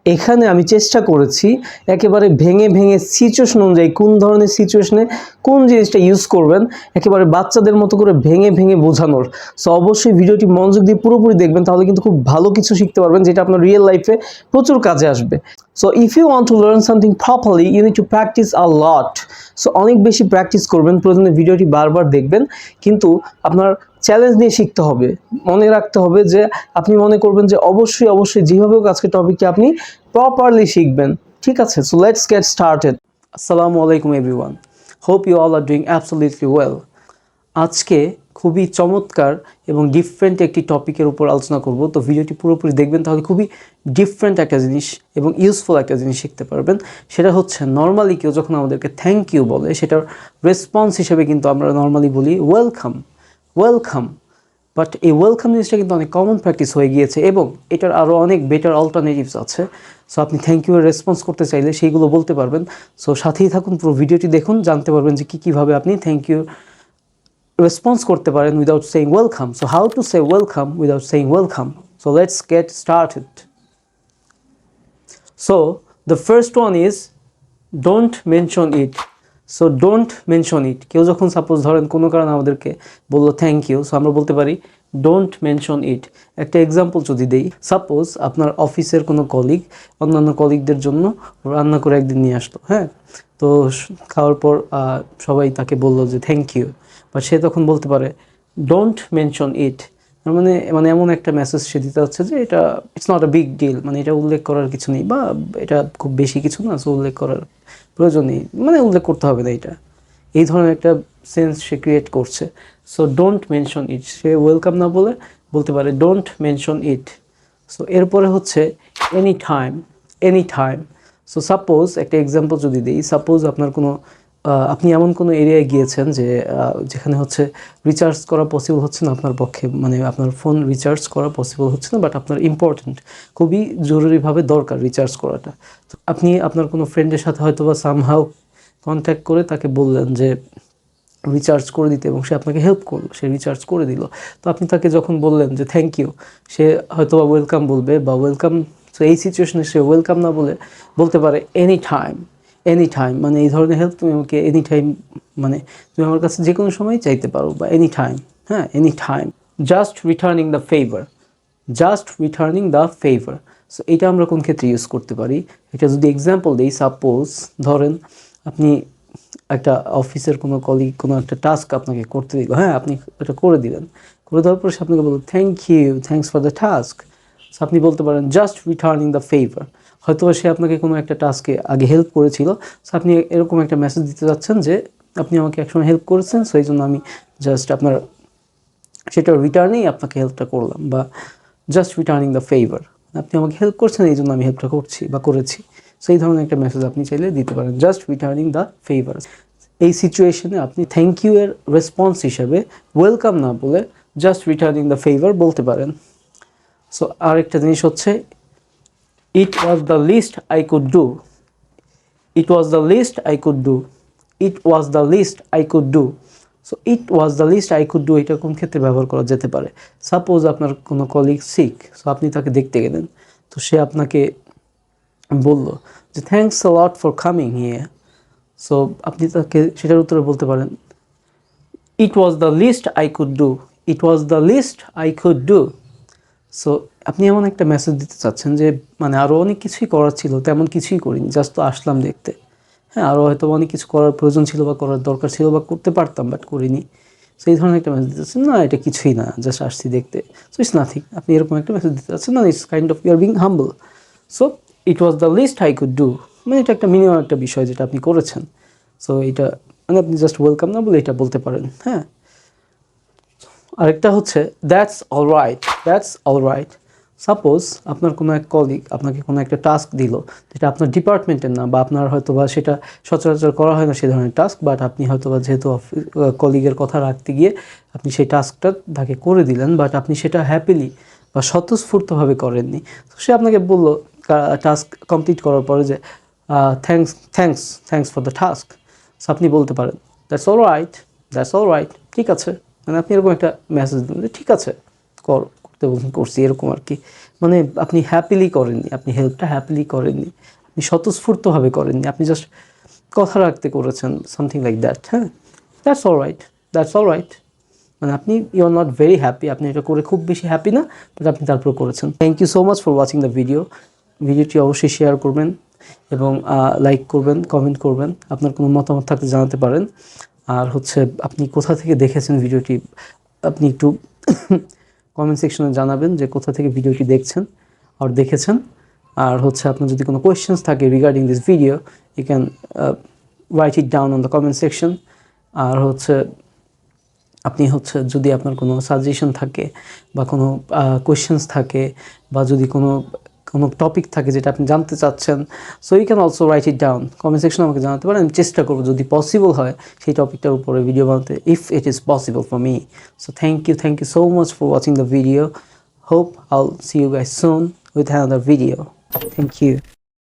এখানে আমি চেষ্টা করেছি একেবারে ভেঙে ভেঙে সিচুয়েশন অনুযায়ী কোন ধরনের সিচুয়েশনে কোন জিনিসটা ইউজ করবেন একেবারে বাচ্চাদের মতো করে ভেঙে ভেঙে বোঝানোর। সো অবশ্যই ভিডিওটি মনোযোগ দিয়ে পুরোপুরি দেখবেন, তাহলে কিন্তু খুব ভালো কিছু শিখতে পারবেন যেটা আপনার রিয়েল লাইফে প্রচুর কাজে আসবে। So if you want to learn something properly you need to practise a lot. So অনেক বেশি প্র্যাকটিস করবেন, প্রয়োজনে ভিডিওটি বারবার দেখবেন, কিন্তু আপনার চ্যালেঞ্জ নিয়ে শিখতে হবে। মনে রাখতে হবে যে আপনি মনে করবেন যে অবশ্যই অবশ্যই যেভাবে হোক আজকে টপিকটি আপনি প্রপারলি শিখবেন, ঠিক আছে? So let's get started. আসসালামু আলাইকুম everyone, hope you all are doing absolutely well. আজকে খুবই চমৎকার এবং ডিফারেন্ট একটি টপিকের উপর আলোচনা করব। তো ভিডিওটি পুরোপুরি দেখবেন, তাহলে খুবই ডিফারেন্ট একটা জিনিস এবং ইউজফুল একটা জিনিস শিখতে পারবেন। সেটা হচ্ছে নর্মালি কেউ যখন আমাদেরকে থ্যাংক ইউ বলে, সেটার রেসপন্স হিসেবে কিন্তু আমরা নর্মালি বলি ওয়েলকাম, ওয়েলকাম। বাট এই ওয়েলকাম জিনিসটা কিন্তু অনেক কমন প্র্যাকটিস হয়ে গিয়েছে এবং এটার আরও অনেক বেটার অল্টারনেটিভস আছে। সো আপনি থ্যাংক ইউ এর রেসপন্স করতে চাইলে সেইগুলো বলতে পারবেন। সো সাথেই থাকুন, পুরো ভিডিওটি দেখুন, জানতে পারবেন যে কীভাবে আপনি থ্যাংক ইউ রেসপন্স করতে পারেন without saying welcome. So how to say welcome without saying welcome. So let's get started. So the first one is don't mention it. So don't mention it, কেউ যখন সাপোজ ধরেন কোনো কারণে আমাদেরকে বললো thank you, so আমরা বলতে পারি ডোন্ট মেনশন ইট। একটা এক্সাম্পল যদি দেই, সাপোজ আপনার অফিসের কোনো কলিগ অন্যান্য কলিগদের জন্য রান্না করে একদিন নিয়ে আসলো, হ্যাঁ, তো খাওয়ার পর সবাই তাকে বললো যে থ্যাংক ইউ, বাট সে তখন বলতে পারে ডোন্ট মেনশন ইট। মানে মানে এমন একটা মেসেজ সে দিতে হচ্ছে যে এটা it's not a big deal, মানে এটা উল্লেখ করার কিছু নেই বা এটা খুব বেশি কিছু না, সো উল্লেখ করার প্রয়োজন নেই, মানে উল্লেখ করতে হবে না এটা, এই ধরনের একটা সেন্স সে ক্রিয়েট করছে। So don't mention it, say welcome না বলে বলতে পারে ডোন্ট মেনশন ইট। সো এরপরে হচ্ছে any time, any time. So suppose একটা এক্সাম্পল যদি দিই, সাপোজ আপনার কোনো আপনি এমন কোনো এরিয়ায় গিয়েছেন যে যেখানে হচ্ছে রিচার্জ করা পসিবল হচ্ছে না আপনার পক্ষে, মানে আপনার ফোন রিচার্জ করা পসিবল হচ্ছে না, বাট আপনার ইম্পর্ট্যান্ট, খুবই জরুরিভাবে দরকার রিচার্জ করাটা। তো আপনি আপনার কোনো ফ্রেন্ডের সাথে হয়তো বা সামহাউ কন্ট্যাক্ট করে তাকে বললেন যে রিচার্জ করে দিতে, এবং সে আপনাকে হেল্প করলো, সে রিচার্জ করে দিল। তো আপনি তাকে যখন বললেন যে থ্যাংক ইউ, সে হয়তো বা ওয়েলকাম বলবে বা ওয়েলকাম। তো এই সিচুয়েশনে সে ওয়েলকাম না বলে বলতে পারে এনি টাইম, এনি টাইম, মানে এই ধরনের হেল্প তুমি আমাকে এনি টাইম, মানে তুমি আমার কাছে যে কোনো সময় চাইতে পারো, বা এনি টাইম, হ্যাঁ, any time. Just returning the favour, just returning the favour. So এটা আমরা কোন ক্ষেত্রে ইউজ করতে পারি, এটা যদি এক্সাম্পল দিই, সাপোজ ধরেন আপনি একটা অফিসের কোনো কলিগ কোনো একটা টাস্ক আপনাকে করতে দিল, হ্যাঁ, আপনি এটা করে দিলেন, করে দেওয়ার পর সে আপনাকে বলল thank you, thanks for the task. So আপনি বলতে পারেন জাস্ট রিটার্নিং দ্য ফেভার। হয়তো সে আপনাকে কোনো একটা টাস্কে আগে হেল্প করেছিল, সো আপনি এরকম একটা মেসেজ দিতে যাচ্ছেন যে আপনি আমাকে একসময় হেল্প করেছেন, সো এই জন্য আমি জাস্ট আপনার সেটা রিটার্নেই আপনাকে হেল্পটা করলাম, বা জাস্ট রিটার্নিং দ্য ফেভার, আপনি আমাকে হেল্প করছেন এই জন্য আমি হেল্পটা করছি বা করেছি। সেই ধরনের একটা মেসেজ আপনি চাইলে দিতে পারেন, জাস্ট রিটার্নিং দ্য ফেভার। এই সিচুয়েশনে আপনি থ্যাংক ইউ এর রেসপন্স হিসাবে ওয়েলকাম না বলে জাস্ট রিটার্নিং দ্য ফেভার বলতে পারেন। সো আরেকটা জিনিস হচ্ছে it was the least I could do, it was the least I could do, it was the least I could do. So it was the least I could do, এটা কোন ক্ষেত্রে ব্যবহার করা যেতে পারে? সাপোজ আপনার কোনো কলিগ সিক, সো আপনি তাকে দেখতে গেলেন, তো সে আপনাকে বলল যে thanks a lot for coming here. So আপনি তাকে সেটার উত্তরে বলতে পারেন it was the least I could do, it was the least I could do. So আপনি এমন একটা মেসেজ দিতে চাচ্ছেন যে মানে আরও অনেক কিছুই করার ছিল, তেমন কিছুই করিনি, জাস্ট তো আসলাম দেখতে, হ্যাঁ, আরও হয়তো অনেক কিছু করার প্রয়োজন ছিল বা করার দরকার ছিল বা করতে পারতাম, বাট করিনি। সো এই ধরনের একটা মেসেজ দিতে চাচ্ছেন, না এটা কিছুই না, জাস্ট আসছি দেখতে, সো ইটস নাথিং, আপনি এরকম একটা মেসেজ দিতে চাচ্ছেন, না it's kind of you are being humble. So it was the least I could do, মানে এটা একটা মিনিমাম একটা বিষয় যেটা আপনি করেছেন। সো এটা মানে আপনি জাস্ট ওয়েলকাম না বলে এটা বলতে পারেন, হ্যাঁ। আরেকটা হচ্ছে that's all right, that's all right. Suppose আপনার কোনো এক কলিগ আপনাকে কোনো একটা টাস্ক দিল, যেটা আপনার ডিপার্টমেন্টের না, বা আপনার হয়তো বা সেটা সচরাচর করা হয় না সে ধরনের টাস্ক, বাট আপনি হয়তো বা যেহেতু কলিগের কথা রাখতে গিয়ে আপনি সেই টাস্কটা তাকে করে দিলেন, বাট আপনি সেটা হ্যাপিলি বা স্বতঃস্ফূর্তভাবে করেননি। তো সে আপনাকে বললো টাস্ক কমপ্লিট করার পরে যে thanks, thanks, thanks for the task. So আপনি বলতে পারেন that's all right, that's all right, ঠিক আছে, মানে আপনি এরকম একটা মেসেজ দিন যে ঠিক আছে, করতে এবং করছি এরকম আর কি। মানে আপনি হ্যাপিলি করেননি, আপনি হেল্পটা হ্যাপিলি করেননি, আপনি স্বতঃস্ফূর্তভাবে করেননি, আপনি জাস্ট কথা রাখতে করেছেন, সামথিং লাইক দ্যাট। হ্যাঁ, that's all right, that's all right. মানে আপনি you are not very happy, আপনি এটা করে খুব বেশি হ্যাপি না, বাট আপনি তারপর করেছেন। Thank you so much for watching the video. ভিডিওটি অবশ্যই শেয়ার করবেন এবং লাইক করবেন, কমেন্ট করবেন, আপনার কোনো মতামত থাকলে জানাতে পারেন। আর হচ্ছে আপনি কোথা থেকে দেখেছেন ভিডিওটি, আপনি একটু কমেন্ট সেকশনে জানাবেন যে কোথা থেকে ভিডিওটি দেখছেন আর দেখেছেন। আর হচ্ছে আপনার যদি কোনো কোয়েশ্চেন্স থাকে regarding this video, you can write it down on the comment section. আর হচ্ছে আপনি হচ্ছে যদি আপনার কোনো সাজেশন থাকে বা কোনো কোয়েশ্চেন্স থাকে বা যদি কোনো টপিক থাকে যেটা আপনি জানতে চাচ্ছেন, so you can also write it down comment সেকশনে আমাকে জানাতে পারেন। আমি চেষ্টা করবো যদি পসিবল হয় সেই টপিকটার উপরে ভিডিও বানাতে, if it is possible for me. So thank you so much for watching the video. Hope I'll see you guys soon with another video. Thank you.